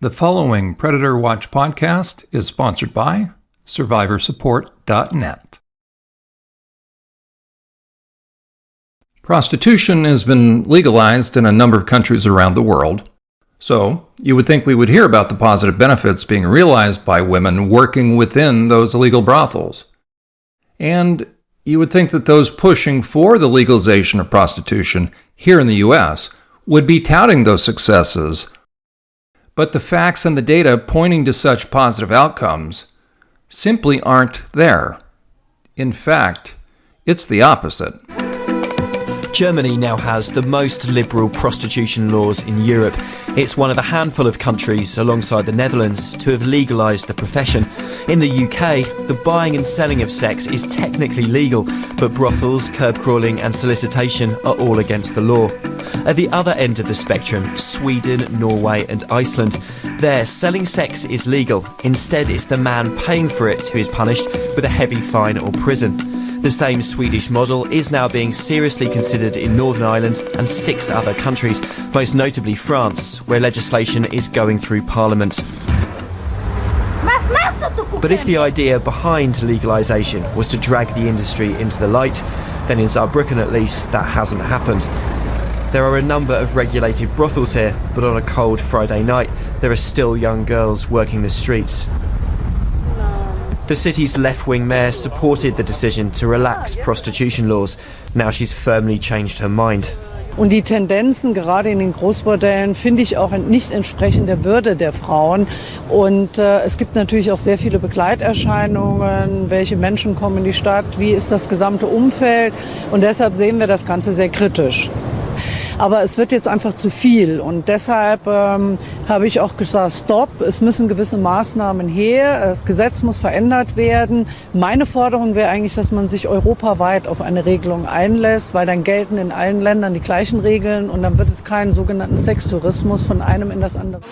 The following Predator Watch podcast is sponsored by SurvivorSupport.net. Prostitution has been legalized in a number of countries around the world, so you would think we would hear about the positive benefits being realized by women working within those illegal brothels. And you would think that those pushing for the legalization of prostitution here in the U.S. would be touting those successes. But the facts and the data pointing to such positive outcomes simply aren't there. In fact, it's the opposite. Germany now has the most liberal prostitution laws in Europe. It's one of a handful of countries, alongside the Netherlands, to have legalised the profession. In the UK, the buying and selling of sex is technically legal, but brothels, curb crawling and solicitation are all against the law. At the other end of the spectrum, Sweden, Norway and Iceland. There, selling sex is legal. Instead, it's the man paying for it who is punished with a heavy fine or prison. The same Swedish model is now being seriously considered in Northern Ireland and 6 other countries, most notably France, where legislation is going through Parliament. But if the idea behind legalisation was to drag the industry into the light, then in Saarbrücken at least that hasn't happened. There are a number of regulated brothels here, but on a cold Friday night, there are still young girls working the streets. The city's left-wing mayor supported the decision to relax prostitution laws. Now she's firmly changed her mind. Und die Tendenzen, gerade in den Großbordellen, finde ich auch nicht entsprechend der Würde der Frauen. Und es gibt natürlich auch sehr viele Begleiterscheinungen. Welche Menschen kommen in die Stadt? Wie ist das gesamte Umfeld? Und deshalb sehen wir das Ganze sehr kritisch. Aber es wird jetzt einfach zu viel und deshalb habe ich auch gesagt, stopp, es müssen gewisse Maßnahmen her, das Gesetz muss verändert werden. Meine Forderung wäre eigentlich, dass man sich europaweit auf eine Regelung einlässt, weil dann gelten in allen Ländern die gleichen Regeln und dann wird es keinen sogenannten Sextourismus von einem in das andere.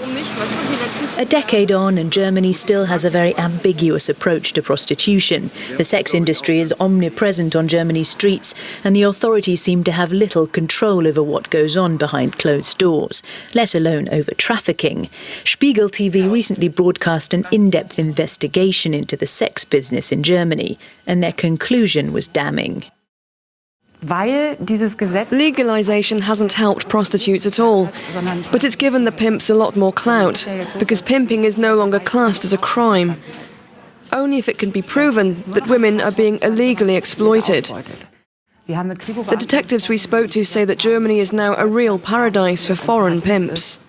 A decade on, and Germany still has a very ambiguous approach to prostitution. The sex industry is omnipresent on Germany's streets, and the authorities seem to have little control over what goes on behind closed doors, let alone over trafficking. Spiegel TV recently broadcast an in-depth investigation into the sex business in Germany, and their conclusion was damning. Legalization hasn't helped prostitutes at all, but it's given the pimps a lot more clout, because pimping is no longer classed as a crime. Only if it can be proven that women are being illegally exploited. The detectives we spoke to say that Germany is now a real paradise for foreign pimps.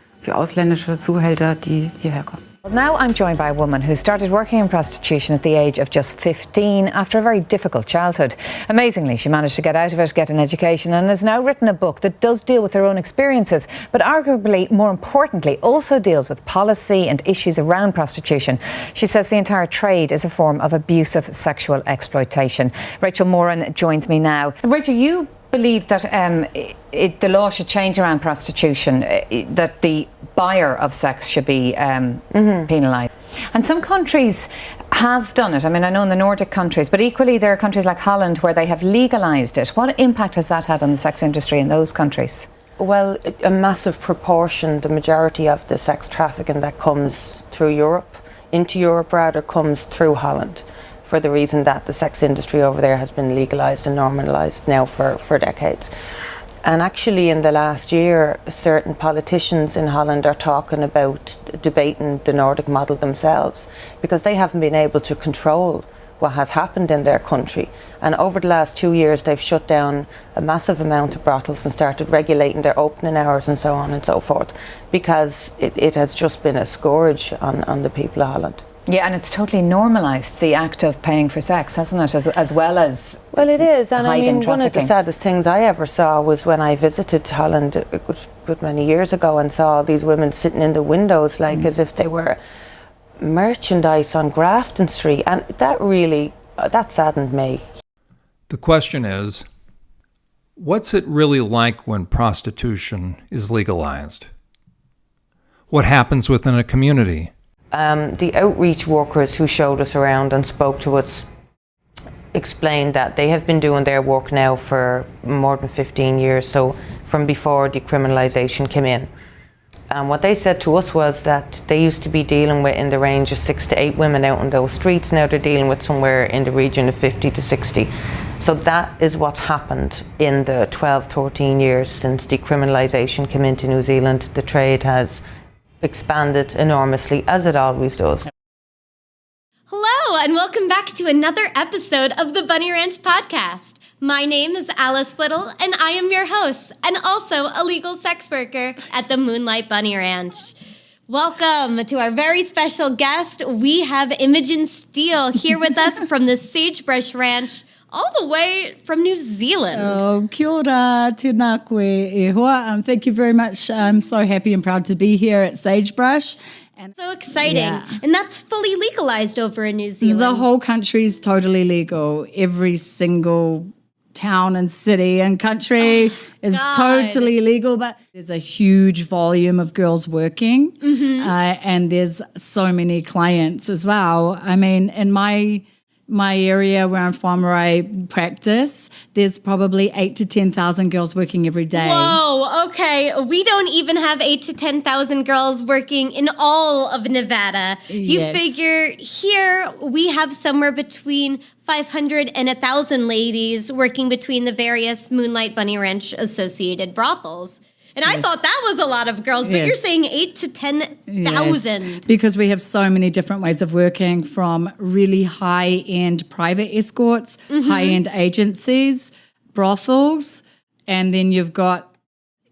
Now I'm joined by a woman who started working in prostitution at the age of just 15 after a very difficult childhood. Amazingly, she managed to get out of it, get an education, and has now written a book that does deal with her own experiences, but arguably, more importantly, also deals with policy and issues around prostitution. She says the entire trade is a form of abusive sexual exploitation. Rachel Moran joins me now. Rachel, you believe that the law should change around prostitution, that the buyer of sex should be penalised. And some countries have done it. I mean, I know in the Nordic countries, but equally there are countries like Holland where they have legalised it. What impact has that had on the sex industry in those countries? Well, a massive proportion, the majority of the sex trafficking that comes through Europe, into Europe rather, comes through Holland, for the reason that the sex industry over there has been legalised and normalised now for decades. And actually in the last year, certain politicians in Holland are talking about debating the Nordic model themselves, because they haven't been able to control what has happened in their country. And over the last 2 years, they've shut down a massive amount of brothels and started regulating their opening hours and so on and so forth, because it has just been a scourge on the people of Holland. Yeah, and it's totally normalised, the act of paying for sex, hasn't it, as well as well, it is, and I mean, one of the trafficking. saddest things I ever saw was when I visited Holland a good many years ago and saw all these women sitting in the windows like as if they were merchandise on Grafton Street, and that saddened me. The question is, what's it really like when prostitution is legalized? What happens within a community? The outreach workers who showed us around and spoke to us explained that they have been doing their work now for more than 15 years, so from before decriminalisation came in. And what they said to us was that they used to be dealing with in the range of 6 to 8 women out on those streets. Now they're dealing with somewhere in the region of 50 to 60. So that is what's happened in the 12, 13 years since decriminalisation came into New Zealand. The trade has expanded enormously, as it always does. Hello, and welcome back to another episode of the Bunny Ranch podcast. My name is Alice Little, and I am your host, and also a legal sex worker at the Moonlight Bunny Ranch. Welcome to our very special guest. We have Imogen Steele here with us from the Sagebrush Ranch, all the way from New Zealand. Oh, kia ora, tēnā koe e hoa. Thank you very much. I'm so happy and proud to be here at Sagebrush. And So exciting. Yeah. And that's fully legalized over in New Zealand. the whole country is totally legal. Every single town and city and country is God. totally legal, but there's a huge volume of girls working, and there's so many clients as well. I mean, in my area where I'm from, where I practice, there's probably 8 to 10,000 girls working every day. Whoa, okay. We don't even have 8 to 10,000 girls working in all of Nevada. You Yes. figure here we have somewhere between 500 and 1,000 ladies working between the various Moonlight Bunny Ranch associated brothels. And I thought that was a lot of girls, but you're Yes. saying 8 to 10,000. Yes, because we have so many different ways of working, from really high-end private escorts, high-end agencies, brothels, and then you've got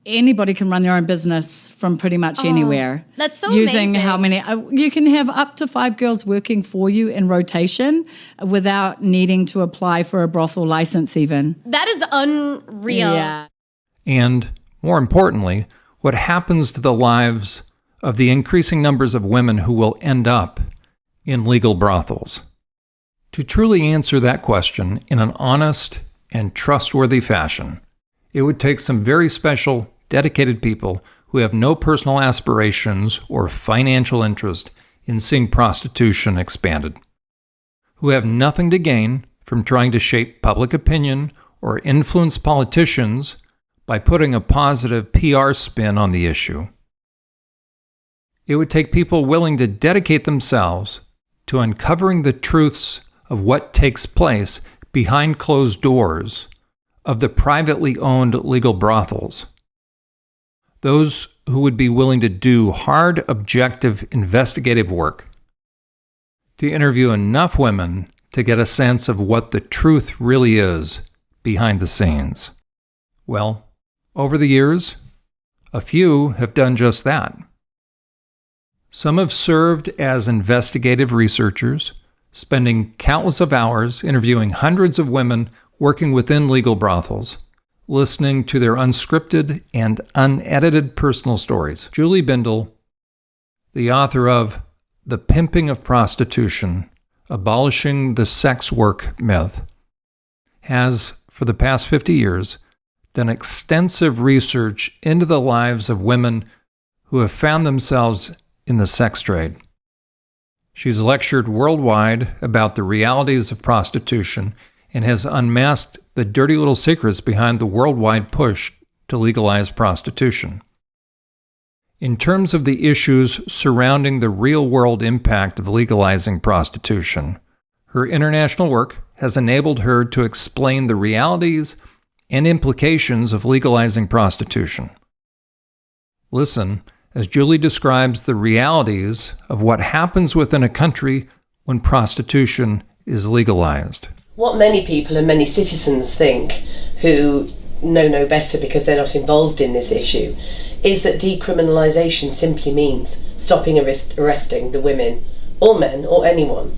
anybody can run their own business from pretty much anywhere. That's so using amazing. how many you can have up to 5 girls working for you in rotation without needing to apply for a brothel license even. That is unreal. Yeah. And more importantly, what happens to the lives of the increasing numbers of women who will end up in legal brothels? To truly answer that question in an honest and trustworthy fashion, it would take some very special, dedicated people who have no personal aspirations or financial interest in seeing prostitution expanded, who have nothing to gain from trying to shape public opinion or influence politicians by putting a positive PR spin on the issue. It would take people willing to dedicate themselves to uncovering the truths of what takes place behind closed doors of the privately owned legal brothels. Those who would be willing to do hard, objective, investigative work, to interview enough women to get a sense of what the truth really is behind the scenes. Well, over the years, a few have done just that. Some have served as investigative researchers, spending countless of hours interviewing hundreds of women working within legal brothels, listening to their unscripted and unedited personal stories. Julie Bindel, the author of The Pimping of Prostitution, Abolishing the Sex Work Myth, has, for the past 50 years, done extensive research into the lives of women who have found themselves in the sex trade. She's lectured worldwide about the realities of prostitution and has unmasked the dirty little secrets behind the worldwide push to legalize prostitution. In terms of the issues surrounding the real-world impact of legalizing prostitution, her international work has enabled her to explain the realities and implications of legalizing prostitution. Listen as Julie describes the realities of what happens within a country when prostitution is legalized. What many people and many citizens think, who know no better because they're not involved in this issue, is that decriminalisation simply means stopping arresting the women or men or anyone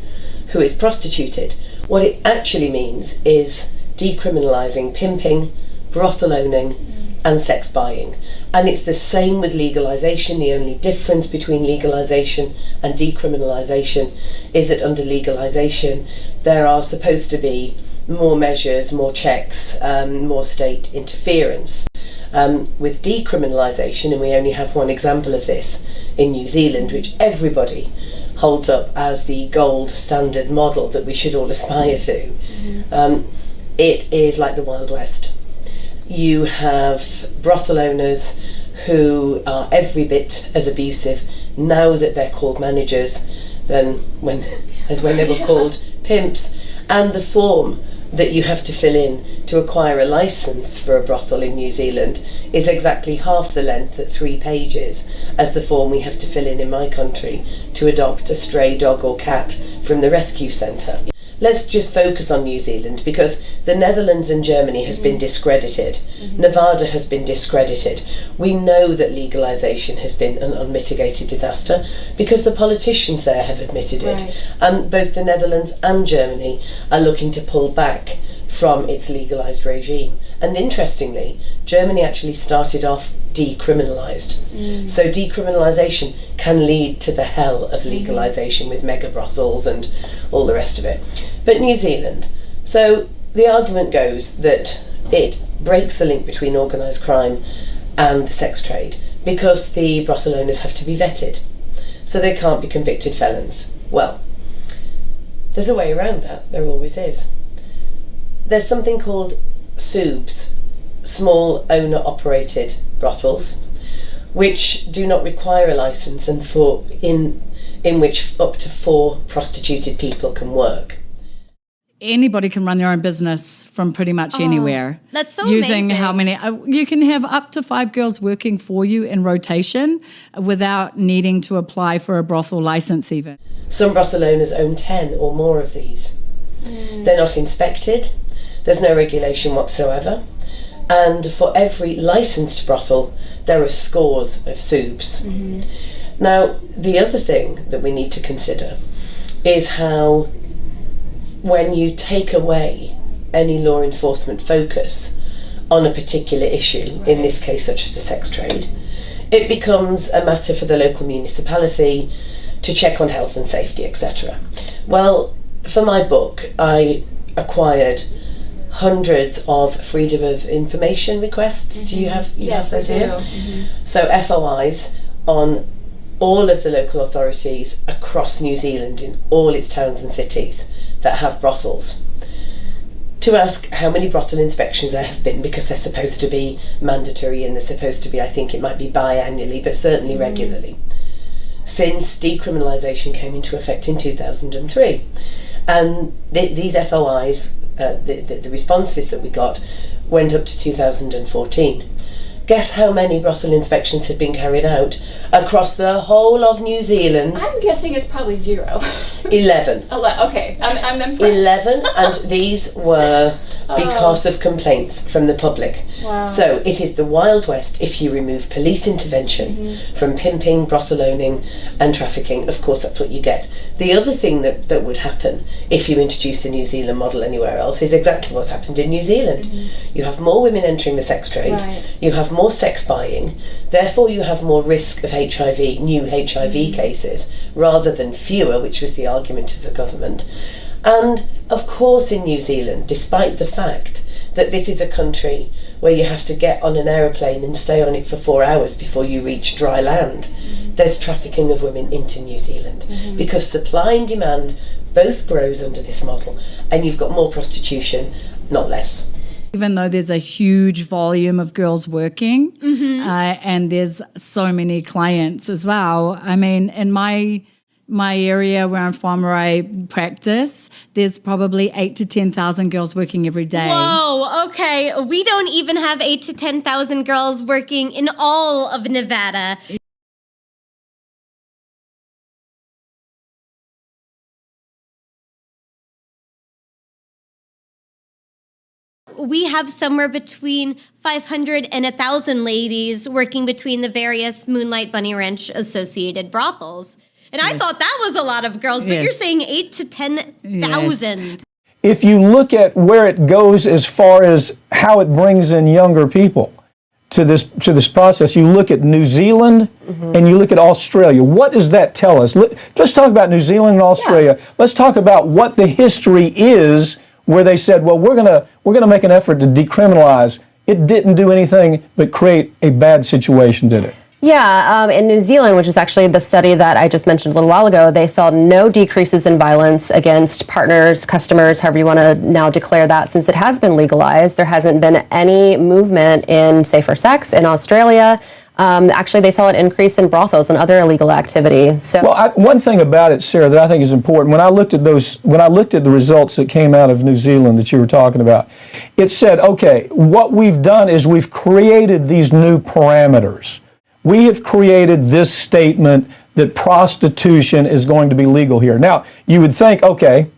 who is prostituted. What it actually means is decriminalising pimping, brothel owning and sex buying. And it's the same with legalisation. The only difference between legalisation and decriminalisation is that under legalisation there are supposed to be more measures, more checks, more state interference. With decriminalisation, and we only have one example of this in New Zealand, which everybody holds up as the gold standard model that we should all aspire to, it is like the Wild West. You have brothel owners who are every bit as abusive now that they're called managers than when they were called pimps, and the form that you have to fill in to acquire a licence for a brothel in New Zealand is exactly half the length at 3 pages as the form we have to fill in my country to adopt a stray dog or cat from the rescue centre. Let's just focus on New Zealand, because the Netherlands and Germany has been discredited. Nevada has been discredited. We know that legalisation has been an unmitigated disaster because the politicians there have admitted it. And both the Netherlands and Germany are looking to pull back from its legalised regime. And interestingly, Germany actually started off decriminalised. So decriminalisation can lead to the hell of legalisation with mega brothels and all the rest of it. But New Zealand, so the argument goes that it breaks the link between organised crime and the sex trade because the brothel owners have to be vetted, so they can't be convicted felons. Well, there's a way around that, there always is. There's something called SUBs, small owner-operated brothels, which do not require a licence and in which up to 4 prostituted people can work. Anybody can run their own business from pretty much anywhere. That's so using amazing. how many you can have up to 5 girls working for you in rotation without needing to apply for a brothel license even. Some brothel owners own 10 or more of these. They're not inspected. There's no regulation whatsoever. And for every licensed brothel, there are scores of SUBs. Now, the other thing that we need to consider is how, when you take away any law enforcement focus on a particular issue, in this case such as the sex trade, it becomes a matter for the local municipality to check on health and safety, etc. Well, for my book, I acquired hundreds of freedom of information requests. Do you have those here? So FOIs on all of the local authorities across New Zealand in all its towns and cities that have brothels, to ask how many brothel inspections there have been, because they're supposed to be mandatory and they're supposed to be, I think it might be biannually, but certainly regularly, since decriminalisation came into effect in 2003. And these FOIs, the responses that we got, went up to 2014. Guess how many brothel inspections had been carried out across the whole of New Zealand? I'm guessing it's probably 0. 11. Okay, I'm impressed. 11, and these were because of complaints from the public. Wow. So it is the Wild West if you remove police intervention from pimping, brothel owning and trafficking. Of course, that's what you get. The other thing that would happen if you introduce the New Zealand model anywhere else is exactly what's happened in New Zealand. You have more women entering the sex trade. You have more sex buying. Therefore, you have more risk of HIV, new HIV cases, rather than fewer, which was the argument of the government. And of course in New Zealand, despite the fact that this is a country where you have to get on an aeroplane and stay on it for 4 hours before you reach dry land, there's trafficking of women into New Zealand because supply and demand both grows under this model, and you've got more prostitution, not less. Even though there's a huge volume of girls working and there's so many clients as well. I mean, in my area where I'm from, where I practice, there's probably 8,000 to 10,000 girls working every day. Whoa, okay. We don't even have 8,000 to 10,000 girls working in all of Nevada. We have somewhere between 500 and 1,000 ladies working between the various Moonlight Bunny Ranch associated brothels. And I thought that was a lot of girls, but you're saying 8,000 to 10,000. If you look at where it goes as far as how it brings in younger people to this process, you look at New Zealand and you look at Australia. What does that tell us? Let's talk about New Zealand and Australia. Yeah. Let's talk about what the history is where they said, well, we're gonna make an effort to decriminalize. It didn't do anything but create a bad situation, did it? Yeah, in New Zealand, which is actually the study that I just mentioned a little while ago, they saw no decreases in violence against partners, customers, however you want to now declare that, since it has been legalized. There hasn't been any movement in safer sex in Australia. Actually, they saw an increase in brothels and other illegal activity. So, well, one thing about it, Sarah, that I think is important, when I looked at the results that came out of New Zealand that you were talking about, it said, okay, what we've done is we've created these new parameters. We have created this statement that prostitution is going to be legal here. Now, you would think, okay,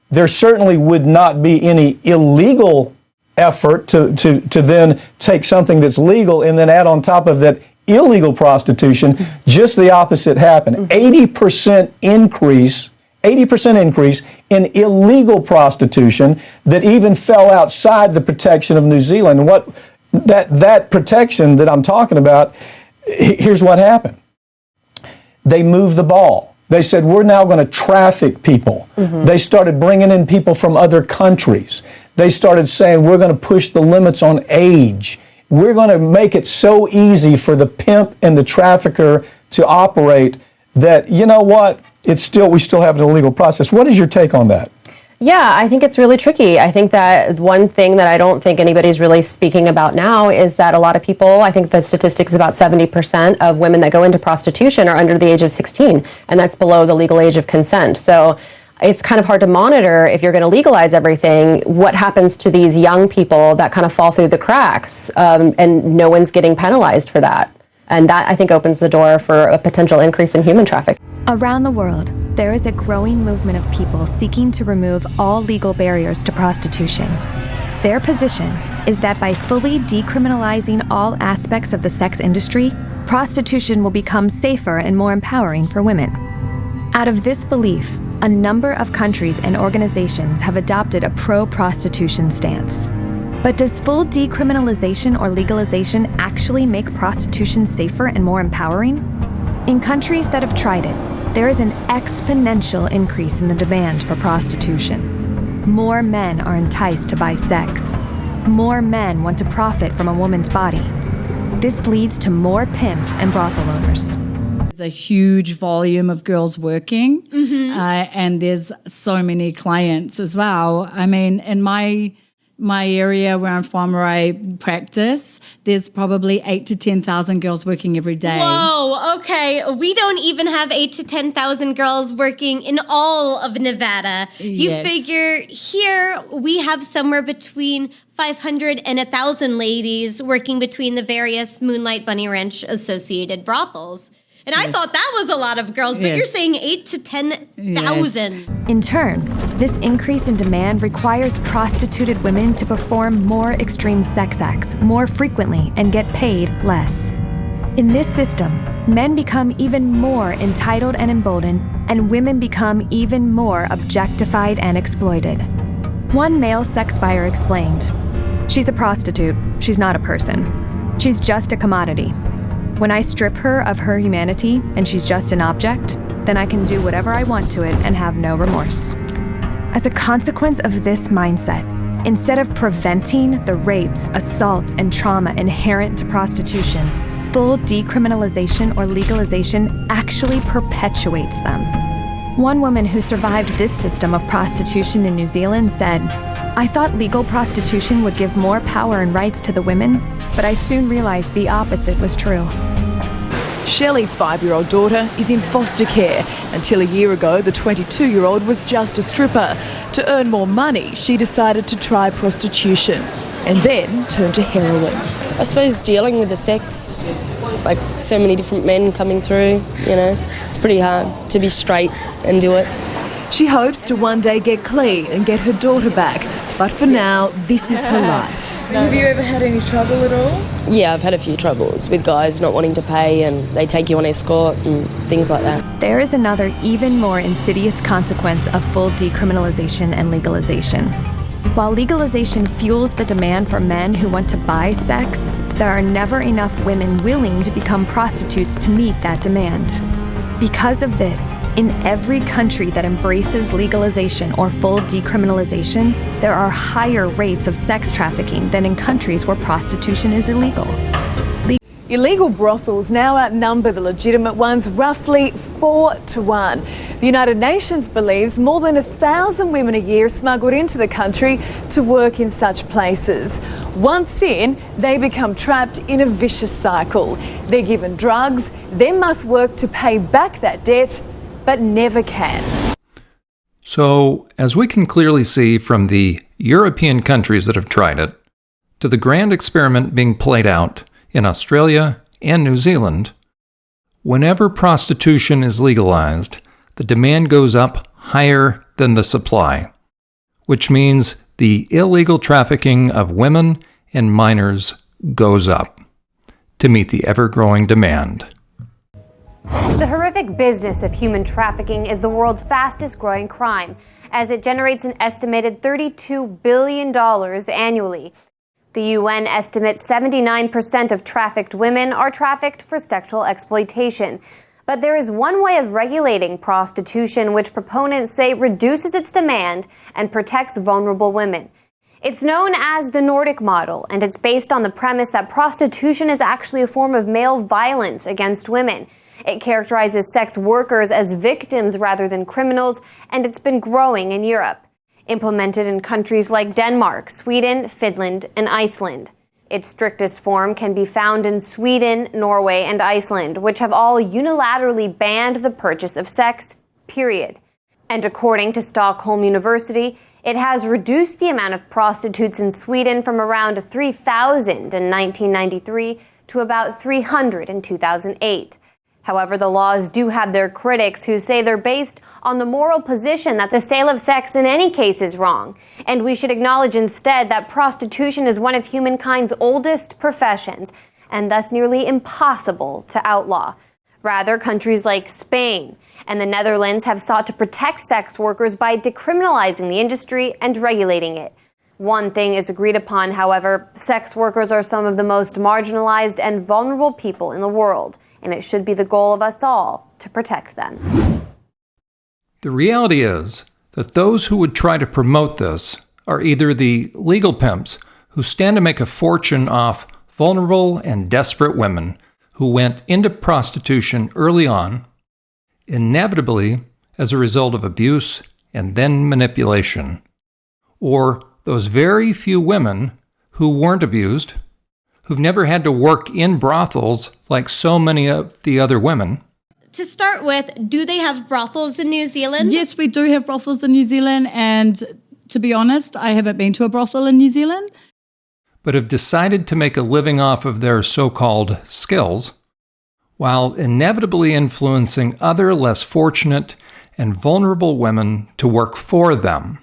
there certainly would not be any illegal effort to then take something that's legal and then add on top of that illegal prostitution. Just the opposite happened. 80% increase in illegal prostitution that even fell outside the protection of New Zealand. And what that protection that I'm talking about, here's what happened. They moved the ball. They said, we're now going to traffic people. They started bringing in people from other countries. They started saying, we're going to push the limits on age. We're going to make it so easy for the pimp and the trafficker to operate that, you know what, we still have an illegal process. What is your take on that? yeah, I think it's really tricky. I think that one thing that I don't think anybody's really speaking about now is that a lot of people, I think the statistics about 70% of women that go into prostitution are under the age of 16, and that's below the legal age of consent. So it's kind of hard to monitor if you're going to legalize everything, what happens to these young people that kind of fall through the cracks, and no one's getting penalized for that. And that, I think, opens the door for a potential increase in human trafficking. Around the world, there is a growing movement of people seeking to remove all legal barriers to prostitution. Their position is that by fully decriminalizing all aspects of the sex industry, prostitution will become safer and more empowering for women. Out of this belief, a number of countries and organizations have adopted a pro-prostitution stance. But does full decriminalization or legalization actually make prostitution safer and more empowering? In countries that have tried it, there is an exponential increase in the demand for prostitution. More men are enticed to buy sex. More men want to profit from a woman's body. This leads to more pimps and brothel owners. There's a huge volume of girls working, and there's so many clients as well. I mean, in my area where I'm from, where I practice, there's probably 8,000 to 10,000 girls working every day. Whoa, okay. We don't even have 8,000 to 10,000 girls working in all of Nevada. You figure here we have somewhere between 500 and 1,000 ladies working between the various Moonlight Bunny Ranch associated brothels. And I thought that was a lot of girls, but you're saying 8,000 to 10,000. In turn, this increase in demand requires prostituted women to perform more extreme sex acts more frequently and get paid less. In this system, men become even more entitled and emboldened, and women become even more objectified and exploited. One male sex buyer explained, "She's a prostitute. She's not a person. She's just a commodity. When I strip her of her humanity and she's just an object, then I can do whatever I want to it and have no remorse." As a consequence of this mindset, instead of preventing the rapes, assaults, and trauma inherent to prostitution, full decriminalization or legalization actually perpetuates them. One woman who survived this system of prostitution in New Zealand said, "I thought legal prostitution would give more power and rights to the women, but I soon realized the opposite was true." Shelley's 5-year-old daughter is in foster care. Until a year ago, the 22-year-old was just a stripper. To earn more money, she decided to try prostitution and then turned to heroin. I suppose dealing with the sex, like so many different men coming through, it's pretty hard to be straight and do it. She hopes to one day get clean and get her daughter back, but for now, this is her life. Have you ever had any trouble at all? Yeah, I've had a few troubles with guys not wanting to pay and they take you on escort and things like that. There is another even more insidious consequence of full decriminalization and legalization. While legalization fuels the demand for men who want to buy sex, there are never enough women willing to become prostitutes to meet that demand. Because of this, in every country that embraces legalization or full decriminalization, there are higher rates of sex trafficking than in countries where prostitution is illegal. Illegal brothels now outnumber the legitimate ones roughly 4-1. The United Nations believes more than 1,000 women a year are smuggled into the country to work in such places. Once in, they become trapped in a vicious cycle. They're given drugs, then must work to pay back that debt, but never can. So, as we can clearly see from the European countries that have tried it, to the grand experiment being played out in Australia and New Zealand, whenever prostitution is legalized, the demand goes up higher than the supply, which means the illegal trafficking of women and minors goes up to meet the ever-growing demand. The horrific business of human trafficking is the world's fastest growing crime, as it generates an estimated $32 billion annually. The UN estimates 79% of trafficked women are trafficked for sexual exploitation. But there is one way of regulating prostitution which proponents say reduces its demand and protects vulnerable women. It's known as the Nordic model, and it's based on the premise that prostitution is actually a form of male violence against women. It characterizes sex workers as victims rather than criminals, and it's been growing in Europe. Implemented in countries like Denmark, Sweden, Finland, and Iceland. Its strictest form can be found in Sweden, Norway, and Iceland, which have all unilaterally banned the purchase of sex, period. And according to Stockholm University, it has reduced the amount of prostitutes in Sweden from around 3,000 in 1993 to about 300 in 2008. However, the laws do have their critics who say they're based on the moral position that the sale of sex in any case is wrong, and we should acknowledge instead that prostitution is one of humankind's oldest professions, and thus nearly impossible to outlaw. Rather, countries like Spain and the Netherlands have sought to protect sex workers by decriminalizing the industry and regulating it. One thing is agreed upon, however: sex workers are some of the most marginalized and vulnerable people in the world, and it should be the goal of us all to protect them. The reality is that those who would try to promote this are either the legal pimps who stand to make a fortune off vulnerable and desperate women who went into prostitution early on, inevitably as a result of abuse and then manipulation, or those very few women who weren't abused, who've never had to work in brothels like so many of the other women. To start with, do they have brothels in New Zealand? Yes, we do have brothels in New Zealand, and to be honest, I haven't been to a brothel in New Zealand. But have decided to make a living off of their so-called skills, while inevitably influencing other less fortunate and vulnerable women to work for them,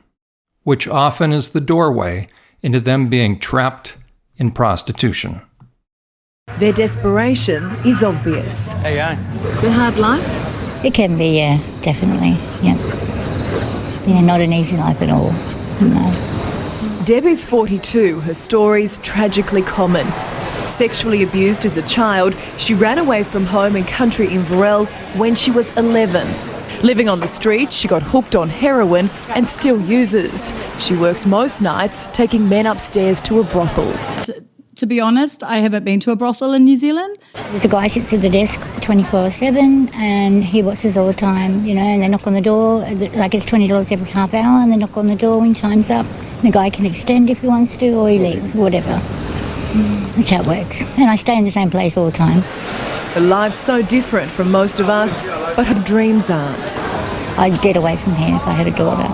which often is the doorway into them being trapped in prostitution. Their desperation is obvious. Hey, It's a hard life? It can be, yeah, definitely, yeah. Yeah, not an easy life at all, no. Debbie's 42, her story's tragically common. Sexually abused as a child, she ran away from home in country Inverell when she was 11. Living on the street, she got hooked on heroin and still uses. She works most nights, taking men upstairs to a brothel. To be honest, I haven't been to a brothel in New Zealand. There's a guy sits at the desk 24/7 and he watches all the time, you know, and they knock on the door, like it's $20 every half hour, and they knock on the door when time's up. And the guy can extend if he wants to, or he leaves, whatever. That's how it works. And I stay in the same place all the time. Her life's so different from most of us, but her dreams aren't. I'd get away from here if I had a daughter.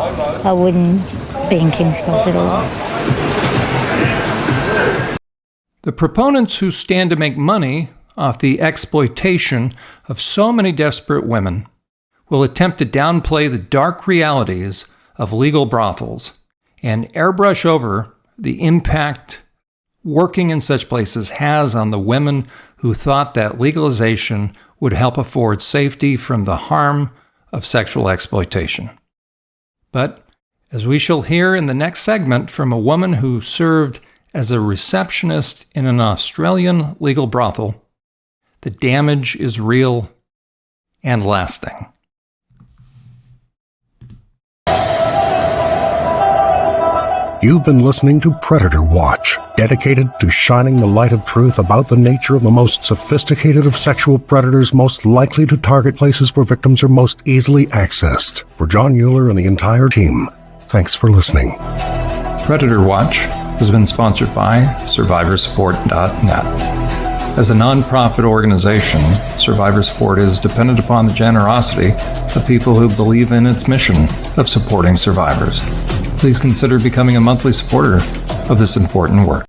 I wouldn't be in King's Cross at all. The proponents who stand to make money off the exploitation of so many desperate women will attempt to downplay the dark realities of legal brothels and airbrush over the impact working in such places has on the women who thought that legalization would help afford safety from the harm of sexual exploitation. But, as we shall hear in the next segment from a woman who served as a receptionist in an Australian legal brothel, the damage is real and lasting. You've been listening to Predator Watch, dedicated to shining the light of truth about the nature of the most sophisticated of sexual predators most likely to target places where victims are most easily accessed. For John Euler and the entire team, thanks for listening. Predator Watch has been sponsored by SurvivorSupport.net. As a non-profit organization, Survivor Support is dependent upon the generosity of people who believe in its mission of supporting survivors. Please consider becoming a monthly supporter of this important work.